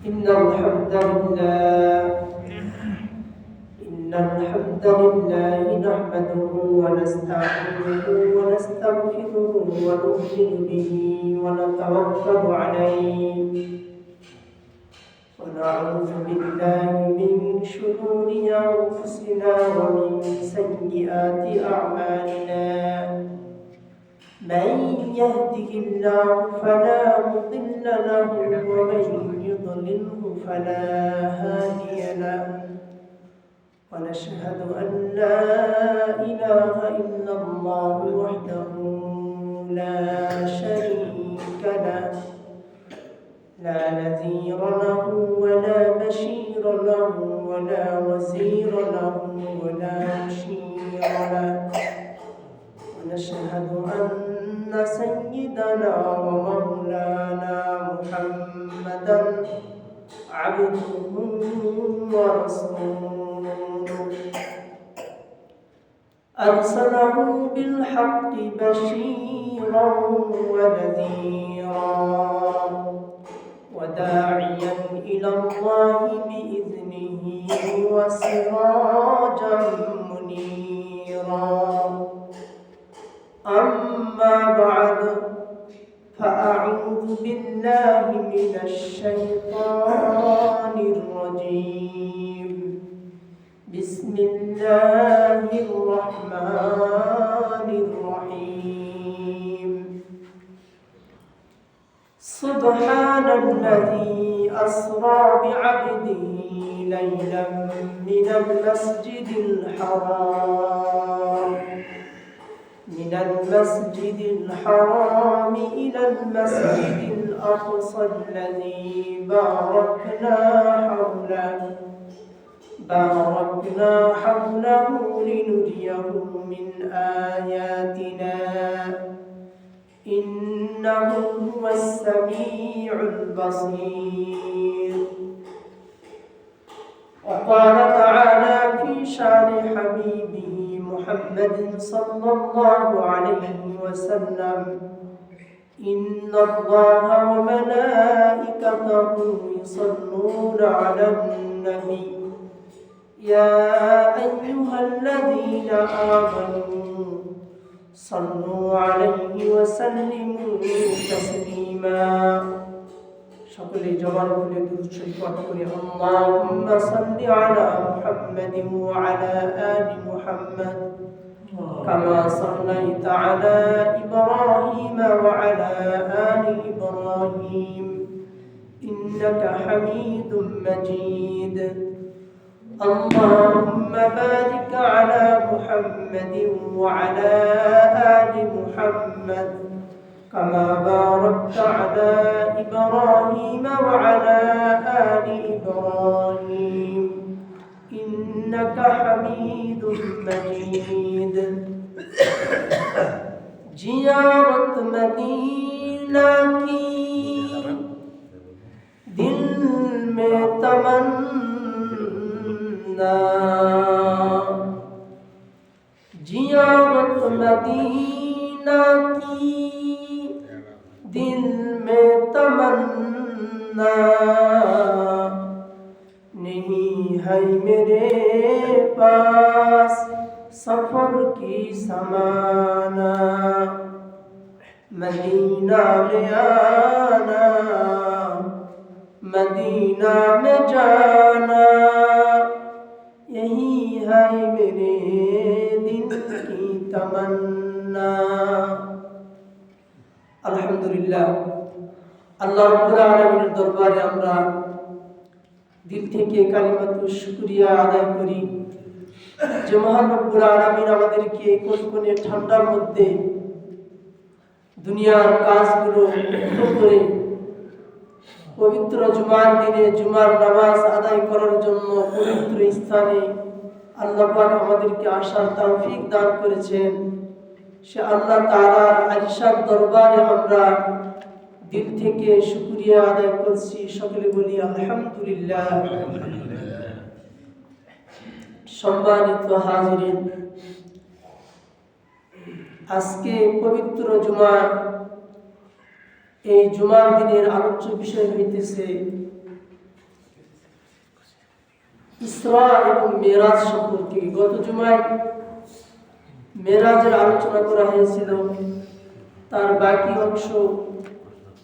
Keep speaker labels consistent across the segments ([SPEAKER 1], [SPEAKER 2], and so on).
[SPEAKER 1] إن الحمد لله نحمده ونستعينه ونستغفره ونؤمن به ونتوكل عليه ونعوذ بالله من شرور أنفسنا ومن سيئات أعمالنا من يهده الله فلا مضل له ومن يضلله فلا هادي له ونشهد أن لا إله إلا الله وحده لا شريك له لا نذير له ولا بشير له ولا وزير له ولا مشير له ونشهد أن سيدنا ومولانا محمدا عبده ورسوله أرسله بالحق بشيرا ونذيرا وداعيا إلى الله بإذنه وسراجا منيرا أما بعد فأعوذ بالله من الشيطان الرجيم بسم الله الرحمن الرحيم سبحان الذي أسرى بعبده ليلا من المسجد الحرام إلى المسجد الأقصى الذي باركنا حوله لنريه من آياتنا إنه هو السميع البصير. وقال تعالى في شان حبيبه محمد صلى الله عليه وسلم إن الله وملائكته يصلون على النبي يا أيها الذين آمنوا صلوا عليه وسلموا تسليما. সকলে জবান খুলে দুরূদ শরীফ পাঠ করি। আল্লাহুম্মা সাল্লি আলা মুহাম্মাদিন ওয়া আলা আলি মুহাম্মাদ কামা সাল্লাইতা আলা ইব্রাহিম ওয়া আলা আলি ইব্রাহিম ইন্নাকা হামিদুম মাজিদ। اللهم بارك على محمد وعلى آل محمد كما باركت على إبراهيم وعلى آل إبراهيم إنك حميد مجيد. जियारत मदीना की दिल में तमन्ना, जियारत मदीना की दिल में तमन्ना नहीं है मेरे पास सफर की समाना, मदीना में आना मदीना में जाना यही है मेरे दिल की तमन्ना। আলহামদুলিল্লাহ, আল্লাহ রাব্বুল আলামিনের দরবারে আমরা দিল থেকে কালিমাতুশ শুকরিয়া আদায় করি যে মহান রব্বুল আলামিন আমাদেরকে কোন ঠান্ডার মধ্যে দুনিয়ার কাজগুলো করে পবিত্র জুমার দিনে জুমার নামাজ আদায় করার জন্য পবিত্র স্থানে আল্লাহ পাক আমাদেরকে আসার তৌফিক দান করেছেন। সে আল্লাহ তাআলার আলিশান দরবারে আমরা দিল থেকে শুকরিয়া আদায় করছি। সকলে বলি আলহামদুলিল্লাহ। সম্মানিত হাজিরিন, আজকে পবিত্র জুমা, এই জুমার দিনের আলোচ্য বিষয় হইতেছে ইসরা এবং মেরাজ সম্পর্কে। গত জুমায় মেরাজের আলোচনা করা হয়েছিল, তার বাকি অংশ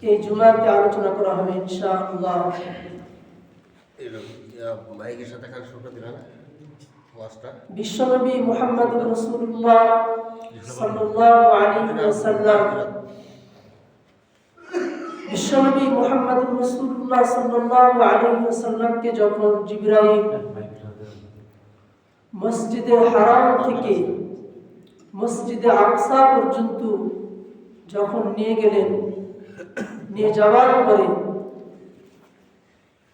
[SPEAKER 1] এই জুমাতে আলোচনা করা হবে ইনশাআল্লাহ। বিশ্বনবী মুহাম্মদ রাসূলুল্লাহ সাল্লাল্লাহু আলাইহি ওয়াসাল্লাম বিশ্বনবী মুহাম্মদ রাসূলুল্লাহ সাল্লাল্লাহু আলাইহি ওয়াসাল্লামকে যখন জিবরাইল মসজিদে হারাম থেকে মসজিদে আকসা পর্যন্ত যখন নিয়ে যাওয়ার পরে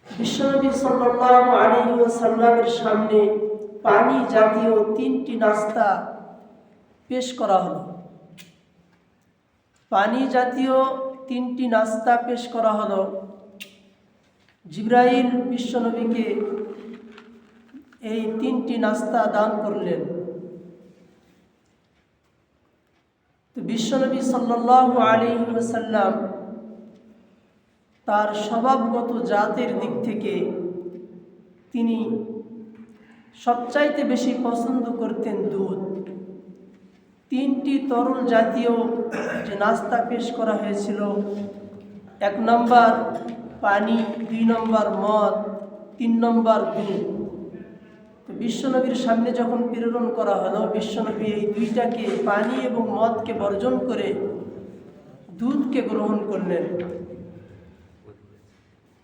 [SPEAKER 1] বিশ্বনবী সাল্লাল্লাহু আলাইহি ওয়াসাল্লামের সামনে পানি জাতীয় 3টি নাস্তা পেশ করা হলো। পানি জাতীয় 3টি নাস্তা পেশ করা হলো। জিবরাইল বিশ্বনবীকে এই 3টি নাস্তা দান করলেন। তো বিশ্বনবী সাল্লাল্লাহু আলাইহি ওয়াসাল্লাম তার স্বভাবগত জাতের দিক থেকে তিনি সবচাইতে বেশি পছন্দ করতেন দুধ। 3টি তরল জাতীয় যে নাস্তা পেশ করা হয়েছিল, 1 নম্বর পানি, 2 নম্বর মদ, 3 নম্বর দুধ। তো বিশ্বনবীর সামনে যখন প্রেরণ করা হলো, বিশ্বনবী এই 2টাকে, পানি এবং মদকে বর্জন করে দুধকে গ্রহণ করলেন।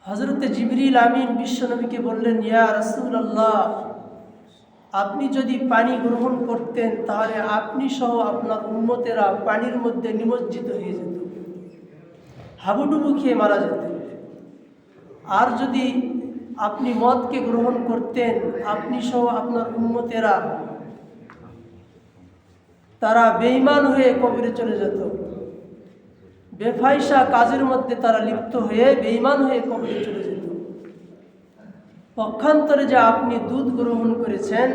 [SPEAKER 1] হযরতে জিবরিল আমিন বিশ্বনবীকে বললেন, ইয়া রাসূলুল্লাহ, আপনি যদি পানি গ্রহণ করতেন তাহলে আপনি সহ আপনার উম্মতেরা পানির মধ্যে নিমজ্জিত হয়ে যেত, হাবুডুবু খেয়ে মারা যেত। আর যদি আপনি মদকে গ্রহণ করতেন, আপনি সহ আপনার উম্মতেরা তারা বেঈমান হয়ে কবরে চলে যেত, বেফাইসা কাজের মধ্যে তারা লিপ্ত হয়ে বেঈমান হয়ে কবরে চলে যেত। পক্ষান্তরে যে আপনি দুধ গ্রহণ করেছেন,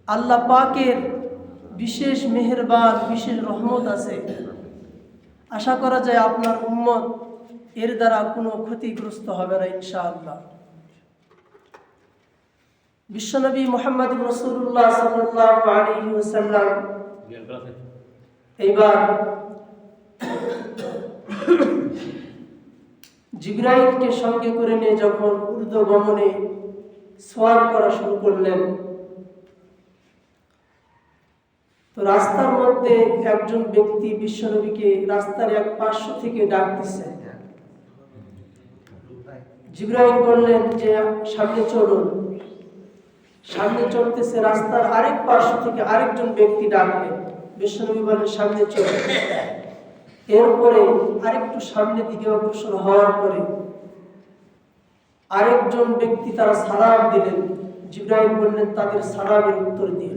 [SPEAKER 1] আল্লাহ পাকের বিশেষ মেহেরবান, বিশেষ রহমত আছে। আশা করা যায় আপনার উম্মত এর দ্বারা কোনো ক্ষতিগ্রস্ত হবে না ইনশাআল্লাহ। বিশ্বনবী মুহাম্মদ রাসূলুল্লাহ সাল্লাল্লাহু আলাইহি ওয়াসাল্লাম এবার জিবরাইলকে সঙ্গে করে নিয়ে যখন ঊর্ধ্বগমনে সওয়ার করা শুরু করলেন, তো রাস্তার মধ্যে একজন ব্যক্তি বিশ্বনবীকে রাস্তার এক পার্শ্ব থেকে ডাক দিচ্ছে। জিবরাইল বললেন যে সামনে চলুন। সামনে চলতেছে, রাস্তার আরেক পার্শ্ব থেকে আরেকজন ব্যক্তি ডাকলেন। বিশ্বনবী বললেন সামনে চলুন। এরপরে আরেকটু সামনের দিকে অগ্রসর হওয়ার পরে আরেকজন ব্যক্তি তারা সালাম দিলেন। জিবরাইল বললেন তাদের সালামের উত্তর দিন।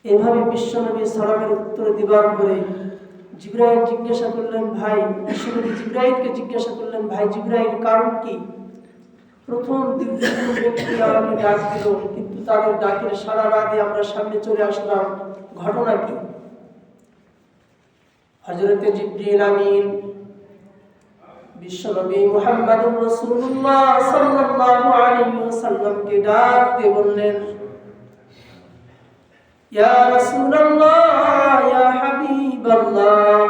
[SPEAKER 1] এভাবে বিশ্বনবী সালামের উত্তর দিবার পরে জিবরাইল জিজ্ঞাসা করলেন, ভাই, বিশ্বনবী জিবরাইলকে জিজ্ঞাসা করলেন, ভাই জিবরাইল, কারণ কি? প্রথম দুজন ব্যক্তি আমাকে ডাক দিল, কিন্তু তাদের ডাকের সাড়া না দিয়ে আমরা সামনে চলে আসলাম, ঘটনা কি? হযরতে জিবরিল আমিন বিশ্বনবী মুহাম্মদুর রাসূলুল্লাহ সাল্লাল্লাহু আলাইহি ওয়াসাল্লামকে ডাক দিয়ে বললেন, ইয়া রাসূলুল্লাহ, ইয়া হাবিবাল্লাহ।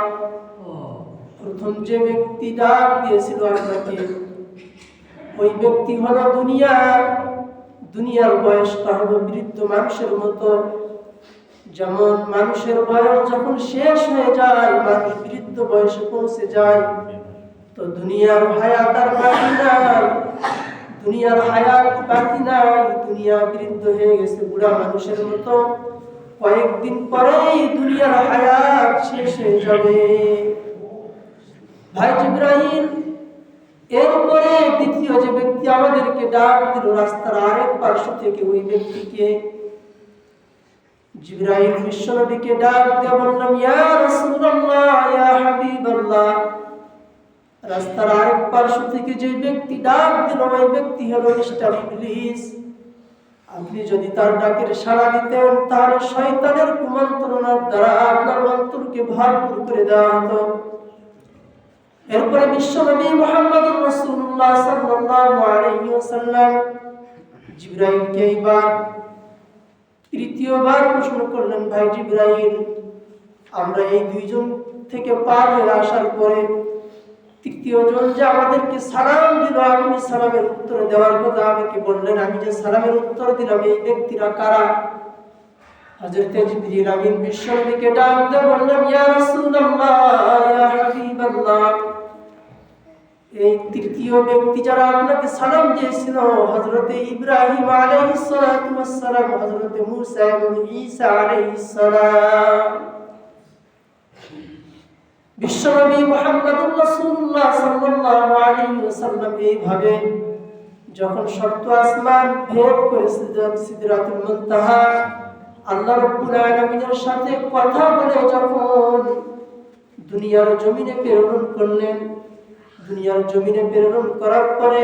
[SPEAKER 1] প্রথম যে ব্যক্তি ডাক দিয়েছিল আপনাকে, ওই ব্যক্তি হলো দুনিয়ার বয়সটা হলো বৃদ্ধ মানুষের মতো। যেমন মানুষের বয়স যখন শেষ হয়ে যায়, মানুষ বৃদ্ধ বয়সে পৌঁছে যায়, তো দুনিয়ার হায়াত আর বাকি নাই, দুনিয়া বৃদ্ধ হয়ে গেছে, বুড়া মানুষের মতো। কয়েকদিন পরেই দুনিয়ার হায়াত শেষ হয়ে যাবে। ভাই জিবরাইল, এরপরে দ্বিতীয় যে ব্যক্তি আমাদেরকে ডাক দিল রাস্তার আরেক পার্শ্ব থেকে, ওই ব্যক্তিকে জিবরাইল বিশ্বনবীকে ডাক দিয়ে বললাম, ইয়া রাসূলুল্লাহ, ইয়া হাবিবাল্লাহ। রাস্তার আরেক পার্শ্ব থেকে যে ব্যক্তি ডাক দিল, ওই ব্যক্তি হলো ইবলিস। আপনি যদি তার ডাকের সাড়া দিতেন তাহলে শয়তানের কুমন্ত্রণার দ্বারা আপনার অন্তরকে ভরপুর করে দেওয়া হতো। এরপরে বিশ্বনবী মুহাম্মদুর রাসূলুল্লাহ সাল্লাল্লাহু আলাইহি ওয়াসাল্লাম জিবরাইলকে এবার তৃতীয়বার প্রশ্ন করলেন, ভাই জিবরাইল, আমরা এই দুইজন থেকে পার হয়ে আসার পরে তৃতীয় জন যে আমাদেরকে সালাম দিল, আপনি সালামের উত্তর দেওয়ার কথা আমাকে বললেন, আমি যে সালামের উত্তর দিলাম এই ব্যক্তিরা কারা? হযরত জিবরিল আমিন বিশ্বনবীকে ডাক দিয়ে বললেন, ইয়া রাসূলুল্লাহ, ইয়া হাবিবাল্লাহ, এই তৃতীয় ব্যক্তি যারা আপনাকে সালাম দিয়েছিল হযরত ইব্রাহিম আলাইহিস সালাতু ওয়াস সালাম, হযরত মূসা এবং ঈসা আলাইহিস সালাম। বিশ্বনবী মুহাম্মদুর রাসূলুল্লাহ সাল্লাল্লাহু আলাইহি ওয়াসাল্লাম এইভাবে যখন সপ্ত আসমান ভেদ করে সিদরাতুল মুনতাহা আল্লাহ রাব্বুল আলামিনের সাথে কথা বলে যখন দুনিয়ার জমিনে প্রেরণ করলেন, দুনিয়ার জমিনে প্রেরণ করার পরে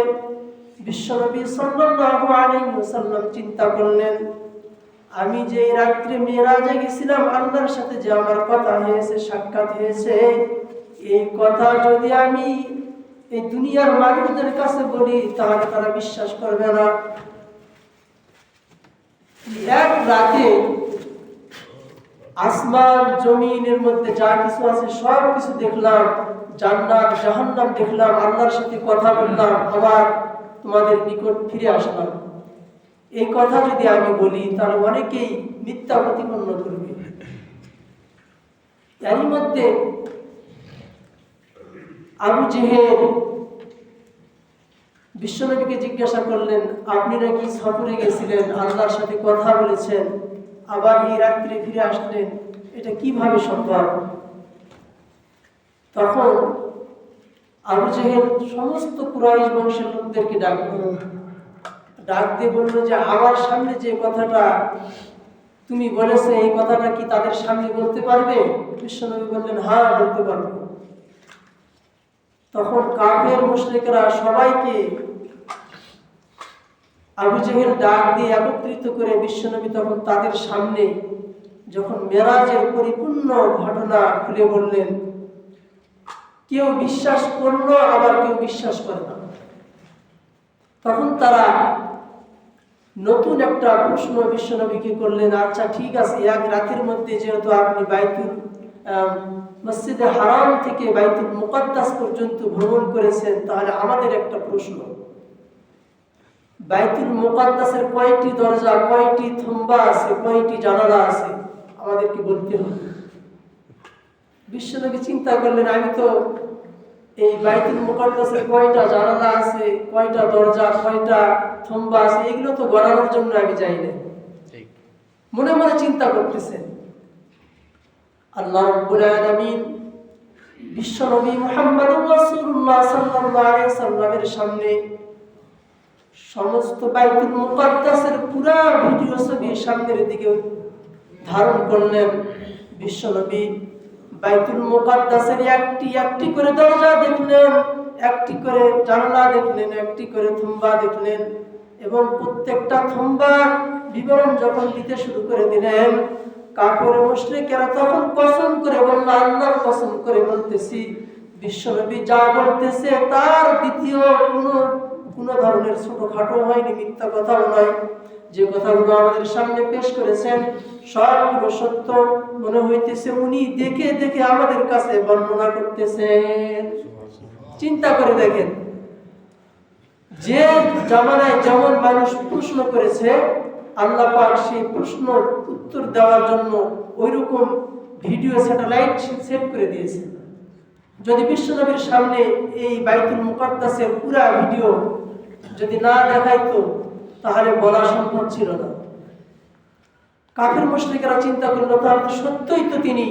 [SPEAKER 1] বিশ্বনবী সাল্লাল্লাহু আলাইহি ওয়াসাল্লাম চিন্তা করলেন, আমি যে রাত্রে মেরাজে গেছিলাম, আল্লাহর সাথে যে আমার কথা হয়েছে, সাক্ষাৎ হয়েছে, এই কথা যদি আমি এই দুনিয়ার মানুষদের কাছে বলি তাহলে তারা বিশ্বাস করবে না। এক রাতে আসমান জমিনের মধ্যে যা কিছু আছে সব কিছু দেখলাম, জান্নাত জাহান্নাম দেখলাম, আল্লাহর সাথে কথা বললাম, আবার তোমাদের নিকট ফিরে আসলাম। এই কথা যদি আমি বলি তাহলে অনেকেই মিথ্যা প্রতিপন্ন করবে। এরই মধ্যে আবু জেহেল বিশ্বনবীকে জিজ্ঞাসা করলেন, আপনি নাকি সফরে গেছিলেন, আল্লাহর সাথে কথা বলেছেন, আবার এই রাত্রে ফিরে আসলেন, এটা কিভাবে সম্ভব? তখন আবু জেহেল সমস্ত কুরাইশ বংশের লোকদেরকে ডাক দিয়ে বললো যে আমার সামনে যে কথাটা তুমি বলেছে এই কথাটা কি তাদের সামনে বলতে পারবে? বিশ্বনবী বললেন, হ্যাঁ বলতে পারবো। তখন কাফের মুশরিকরা সবাইকে আবু জেহেল ডাক দিয়ে একত্রিত করে বিশ্বনবী তখন তাদের সামনে যখন মেরাজের পরিপূর্ণ ঘটনা খুলে বললেন, কেউ বিশ্বাস করলো আবার কেউ বিশ্বাস করে না। তখন তারা নতুন একটা প্রশ্ন বিশ্বনবীকে করলেন, আচ্ছা ঠিক আছে, এক রাতের মধ্যে যেহেতু আপনি মসজিদে হারাম থেকে বাইতুল মুকাদ্দাস পর্যন্ত ভ্রমণ করেছেন, তাহলে আমাদের একটা প্রশ্ন, বাইতুল মুকাদ্দাসের কয়টি দরজা, কয়টি থম্বা আছে, কয়টি জানালা আছে, আমাদেরকে বলতে হবে। বিশ্বনবী চিন্তা করলেন, আমি তো এই বাইতুল মুকাদ্দাসের কয়টা জানালা আছে, কয়টা দরজা, কয়টা থম্বা আছে, এগুলো তো গণানোর জন্য আমি যাই না। মনে মনে চিন্তা করতেছেন। আল্লাহ রাব্বুল আলামিন বিশ্বনবী মুহাম্মদুর রাসূলুল্লাহ সাল্লাল্লাহু আলাইহি সাল্লামের সামনে সমস্ত বাইতুল মুকাদ্দাসের পুরো ভিডিও ছবি সামনের দিকে ধারণ করলেন। বিশ্বনবী বাইতুল মুকাদ্দাসের একটি একটি করে দরজা দেখলেন, একটি করে জানালা দেখলেন, একটি করে থম্বা দেখলেন, এবং প্রত্যেকটা থম্বার বিবরণ যখন দিতে শুরু করে দিলেন, কাফের মুশরিকেরা তখন কসম করে বলল, আল্লাহর কসম করে বলতেছি, বিশ্বনবী যা বলতেছে তার দ্বিতীয় কোনো ধরনের ছোটখাটো হয়নি, মিথ্যা কথাও নয়। যে কথাগুলো আমাদের সামনে পেশ করেছেন সবগুলো সত্য মনে হইতেছে, উনি দেখে দেখে আমাদের কাছে বর্ণনা করতেছেন। চিন্তা করে দেখেন, যে জামানায় যেমন মানুষ প্রশ্ন করেছে, আল্লাহ পাক সেই প্রশ্ন উত্তর দেওয়ার জন্য ওইরকম ভিডিও স্যাটেলাইট সেট করে দিয়েছে। যদি বিশ্বনবীর সামনে এই বাইতুল মুকাদ্দাসের পুরা ভিডিও যদি না দেখাইতো তাহলে বলা সম্ভব ছিল না। কাফের মুশরিকরা চিন্তা করলো, তাহলে সত্যই তো তিনি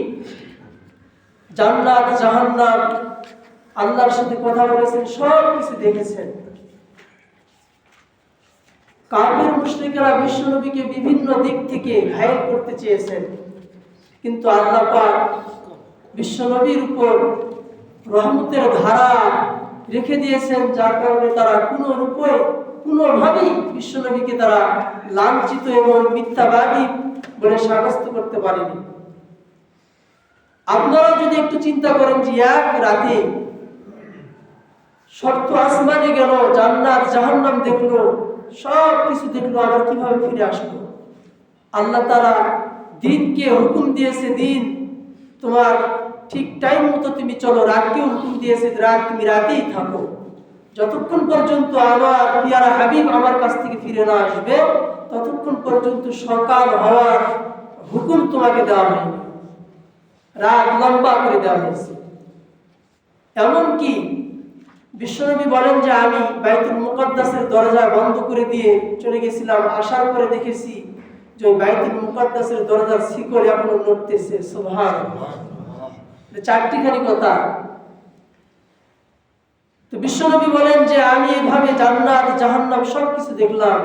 [SPEAKER 1] জান্নাত জাহান্নাম আল্লাহর সাথে কথা বলেছেন, সব কিছু দেখেছেন। কাফের মুশরিকরা বিশ্বনবীকে বিভিন্ন দিক থেকে ঘায়েল করতে চেয়েছেন, কিন্তু আল্লাহ পাক বিশ্বনবীর উপর রহমতের ধারা রেখে দিয়েছেন, যার কারণে তারা কোনোভাবেই বিশ্বনবীকে তারা লাঞ্ছিত এবং মিথ্যাবাদী বলে সাব্যস্ত করতে পারেনি। আপনারা যদি একটু চিন্তা করেন যে এক রাতে সপ্ত আসমানে গেল, জান্নাত জাহান্নাম দেখলো, সব কিছু দেখলো, আবার কিভাবে ফিরে আসলো? আল্লাহ তাআলা দিনকে হুকুম দিয়েছে, দিন তোমার ঠিক টাইম মতো তুমি চলো। রাতকে হুকুম দিয়েছে, রাত তুমি রাতেই থাকো। যতক্ষণ পর্যন্ত আমার পিয়ারা হাবিব আমার কাছ থেকে ফিরে না আসবে, ততক্ষণ পর্যন্ত সকাল হওয়ার হুকুম তোমাকে দেওয়া হয়নি। রাত লম্বা করে দেওয়া হয়েছে। এমনকি বিশ্বনবী বলেন যে আমি বাইতুল মুকাদ্দাসের দরজা বন্ধ করে দিয়ে চলে গেছিলাম, আসার পরে দেখেছি যে ওই বাইতুল মুকাদ্দাসের দরজার শিকল এখনো নড়তেছে। সুবহানাল্লাহ। চারটিখানি কথা। তো বিশ্বনবী বলেন যে আমি এইভাবে জান্নাত জাহান্নাম সবকিছু দেখলাম,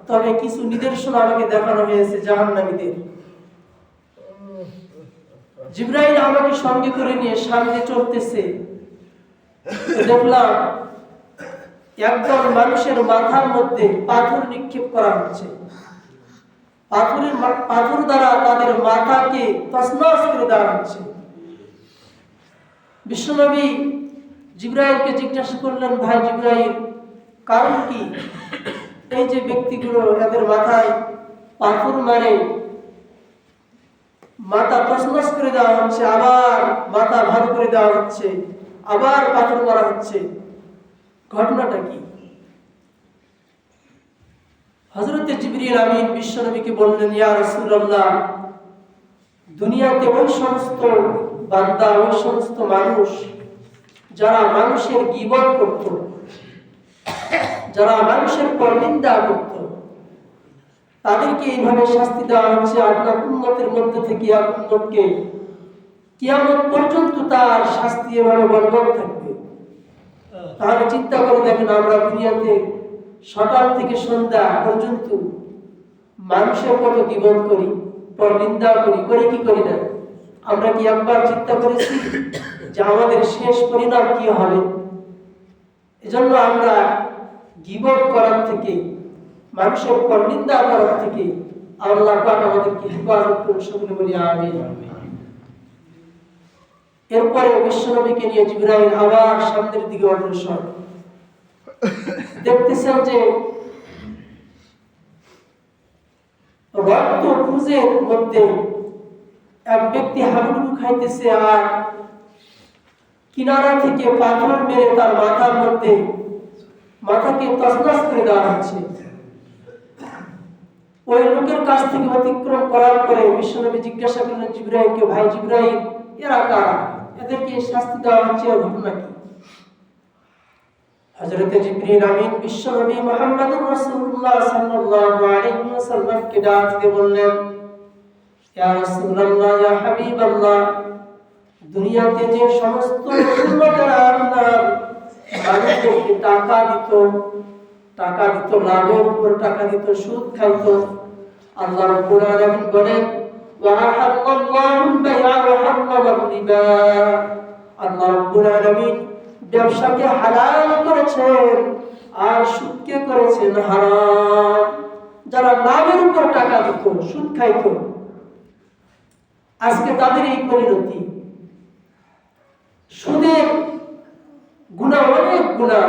[SPEAKER 1] তবে কিছু নিদর্শন আমাকে দেখানো হয়েছে জাহান্নামীদের। জিবরাইল আমাকে সঙ্গে করে নিয়ে সামনে চলতেছে, দেখলাম একদল মানুষের মাথার মধ্যে পাথর নিক্ষেপ করা হচ্ছে। পাথর দ্বারা তাদের মাথাকে তছনছ করে দেওয়া হচ্ছে। বিশ্বনবী জিবরাইলকে জিজ্ঞাসা করলেন, ভাই জিবরাইল, কারণ কি? এই যে ব্যক্তিগুলো এদের মাথায় পাথর মারে, মাথা তছনছ করে দেওয়া হচ্ছে, আবার মাথা ভালো করে দেওয়া হচ্ছে, আবার পাথর মারা হচ্ছে, ঘটনাটা কি? হযরতে জিবরিল আমিন বিশ্বনবীকে বললেন, ইয়া রাসূলুল্লাহ, দুনিয়াতে ওই সমস্ত বান্দা, ওই সমস্ত মানুষ যারা মানুষের গীবত করত, যারা মানুষের পরনিন্দা করত, তাদেরকে এইভাবে শাস্তি দেওয়া হচ্ছে। আপনার উম্মতের মধ্যে থেকে এক উম্মতকে কিয়ামত পর্যন্ত তার শাস্তি এভাবে বলবৎ থাকবে। তাহলে চিন্তা করে দেখেন, আমরা দুনিয়াতে সকাল থেকে সন্ধ্যা পর্যন্ত মানুষের কত গীবত করি, পরনিন্দা করি কি করি না? আমরা কি একবার চিন্তা করেছি যে আমাদের শেষ পরিণাম কি হবে? এজন্য আমরা গীবত করার থেকে, মানুষের পরনিন্দা করার থেকে আল্লাহ পাক আমাদেরকে হেফাজত করুন, সকলে বলি আমিন। এরপরে বিশ্বনবীকে নিয়ে জিবরাইল আবার সামনের দিকে অগ্রসর। দেখতেছেন যে রক্ত পুঁজের মধ্যে এক ব্যক্তি হাবুডুবু খাইতেছে, আর কিনারা থেকে পাথর মেরে তার মাথার মধ্যে মাথাকে তছনছ করে দেওয়া হচ্ছে। ওই লোকের কাছ থেকে অতিক্রম করার পরে বিশ্বনবী জিজ্ঞাসা করলেন জিবরাইলকে, ভাই জিবরাইল, এরা কারা? এদেরকে শাস্তি দেওয়া হচ্ছে, এর ঘটনা কি? হযরতে জিবরিল আমিন বিশ্বনবী মুহাম্মদুর রাসূলুল্লাহ সাল্লাল্লাহু আলাইহি ওয়াসাল্লামকে ডাক দিয়ে বললেন, ইয়া রাসূলুল্লাহ, ইয়া হাবিবাল্লাহ, দুনিয়াতে যে সমস্ত উম্মতেরা আপনার মানুষকে টাকা দিত, লাভের উপর টাকা দিত, সুদ খাইত, আল্লাহ রাব্বুল আলামিন বলেন, ওয়া আহাল্লাল্লাহুল বাই'a ওয়া হারামার রিবা। আল্লাহ রাব্বুল আলামিন ব্যবসাকে হালাল করেছেন আর সুদকে করেছেন হারাম। যারা লাভের উপর টাকা দিত, সুদ খাইত, আজকে তাদের এই পরিণতি। সুদের গুনাহ অনেক গুনাহ,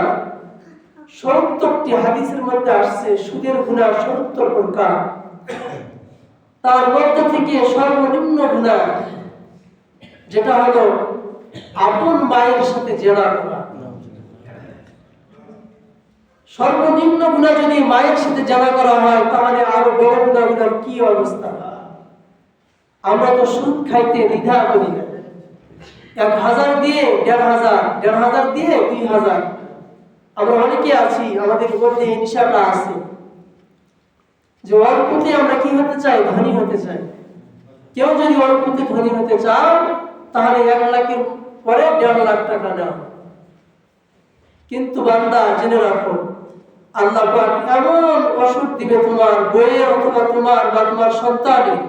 [SPEAKER 1] ৭০টি হাদিসের মধ্যে আসছে সুদের গুনাহ ৭০ প্রকার। তার মধ্যে থেকে সর্বনিম্ন গুনাহ যেটা হলো আপন মায়ের সাথে জেনা করা। সর্বনিম্ন গুনাহ যদি মায়ের সাথে জেনা করা হয়, তাহলে আরো বড় গুনাহগুলোর কি অবস্থা? আমরা তো সুদ খাইতে দ্বিধা করি না। ১,০০০ দিয়ে ১,৫০০, ১,৫০০ দিয়ে ২,০০০। আমরা অনেকে আছি, আমাদের মধ্যে এই নিশাটা আছে যে অল্পতে আমরা কি হতে চাই? ধনী হতে চাই। কেউ যদি অল্পতে ধনী হতে চাও, তাহলে ১ লাখের পরে ১.৫ লাখ টাকা নাও। কিন্তু বান্দা জেনে রাখো, আল্লাহ পাক এমন অসুখ দিবে তোমার বইয়ের অথবা তোমার বা তোমার সন্তানের,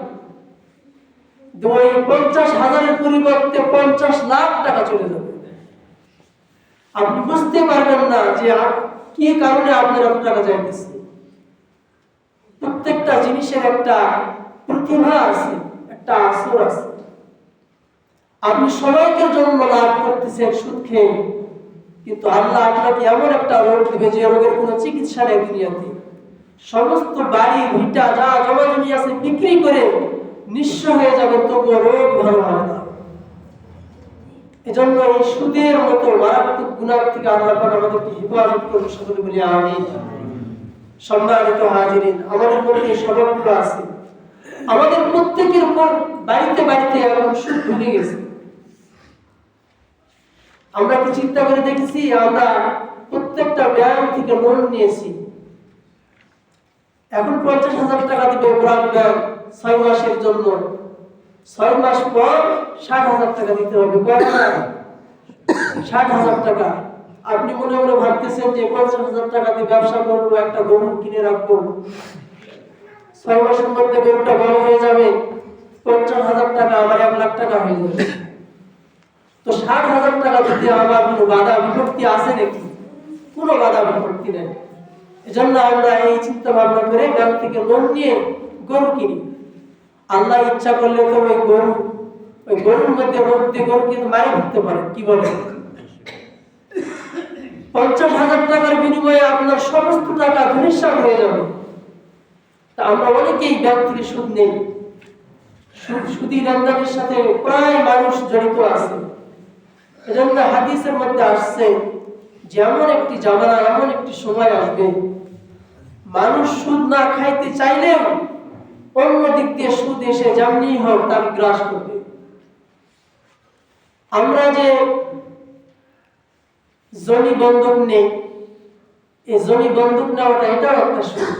[SPEAKER 1] ওই ৫০,০০০-এর পরিবর্তে ৫০ লাখ টাকা চলে যাবে। আপনি বুঝতে পারবেন না যে কি কারণে আপনার এত টাকা যাইতেছে। প্রত্যেকটা জিনিসের একটা প্রতিভা আছে, একটা আসর আছে। আপনি সবাইকে জন্য লাভ করতেছেন সুদ খেয়ে, কিন্তু আল্লাহ আপনাকে এমন একটা রোগ দিবে যে রোগের কোনো চিকিৎসা নেই দুনিয়াতে। সমস্ত বাড়ি ভিটা যা জমা জমি আছে বিক্রি করে নিঃস্ব হয়ে যাবে, তবুও রোগ ভালো হবে না। এজন্য এই সুদের মতো মারাত্মক গুনাহ থেকে আল্লাহ পাক আমাদেরকে হেফাজত করুন, সকলে বলি আমিন। সম্মানিত হাজিরিন, আমাদের মধ্যে এই স্বভাবগুলো আছে। আমাদের প্রত্যেকের উপর বাড়িতে বাড়িতে এখন সুদ ঢুকে গেছে। আমরা কি চিন্তা করে দেখেছি? আমরা প্রত্যেকটা ব্যাংক থেকে লোন নিয়েছি, এখন 50,000 টাকা দিবে ব্রাক ব্যাংক 6 মাসের জন্য। 6 মাস পর 60,000 টাকা দিতে হবে। 60,000 টাকা। আপনি মনে মনে ভাবতেছেন যে 50,000 টাকা দিয়ে ব্যবসা করবো, একটা গরু কিনে রাখবো, 6 মাসের মধ্যে গরুটা বড় হয়ে যাবে, 50,000 টাকা আমার 1 লাখ টাকা হয়ে যাবে। তো 60,000 টাকা দিতে আমার কোনো বাধা বিপত্তি আছে নাকি? কোনো বাধা বিপত্তি নেই। এজন্য আমরা এই চিন্তা ভাবনা করে ব্যাংক থেকে লোন নিয়ে গরু কিনি। আল্লাহ ইচ্ছা করলে তো ওই গরুর মধ্যে গরু কিন্তু মারা ফেলতে পারে। কি বলে? 50,000 টাকার বিনিময়ে আপনার সমস্ত টাকা ধূলিসাৎ হয়ে যাবে। তা আমরা অনেকেই ব্যাংক থেকে সুদ নেই। সুদী লেনদেনের সাথে প্রায় মানুষ জড়িত আছে। এজন্য হাদিসের মধ্যে আসছে যে এমন একটি জামানা, এমন একটি সময় আসবে, মানুষ সুদ না খাইতে চাইলেও অন্য দিক দিয়ে সুদ এসে যেমনি হোক তাকে গ্রাস করবে। আমরা যে জমি বন্ধক নেই, এই জমি বন্ধক নেওয়াটা এটাও একটা সুদ।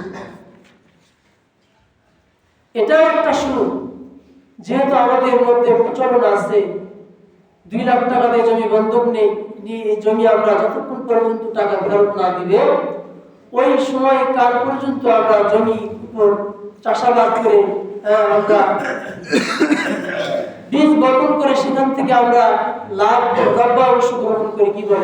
[SPEAKER 1] এটাও একটা সুদ। যেহেতু আমাদের মধ্যে প্রচলন আছে 2 লাখ টাকা দিয়ে জমি বন্ধক নেই, এই জমি আমরা যতক্ষণ পর্যন্ত টাকা ফেরত না দিবে ওই সময় কাল পর্যন্ত আমরা জমি উপর চাষাবাদ করে আমরা বীজ বপন করে সেখান থেকে আমরা লাভ অংশ গ্রহণ করি। কি বলে?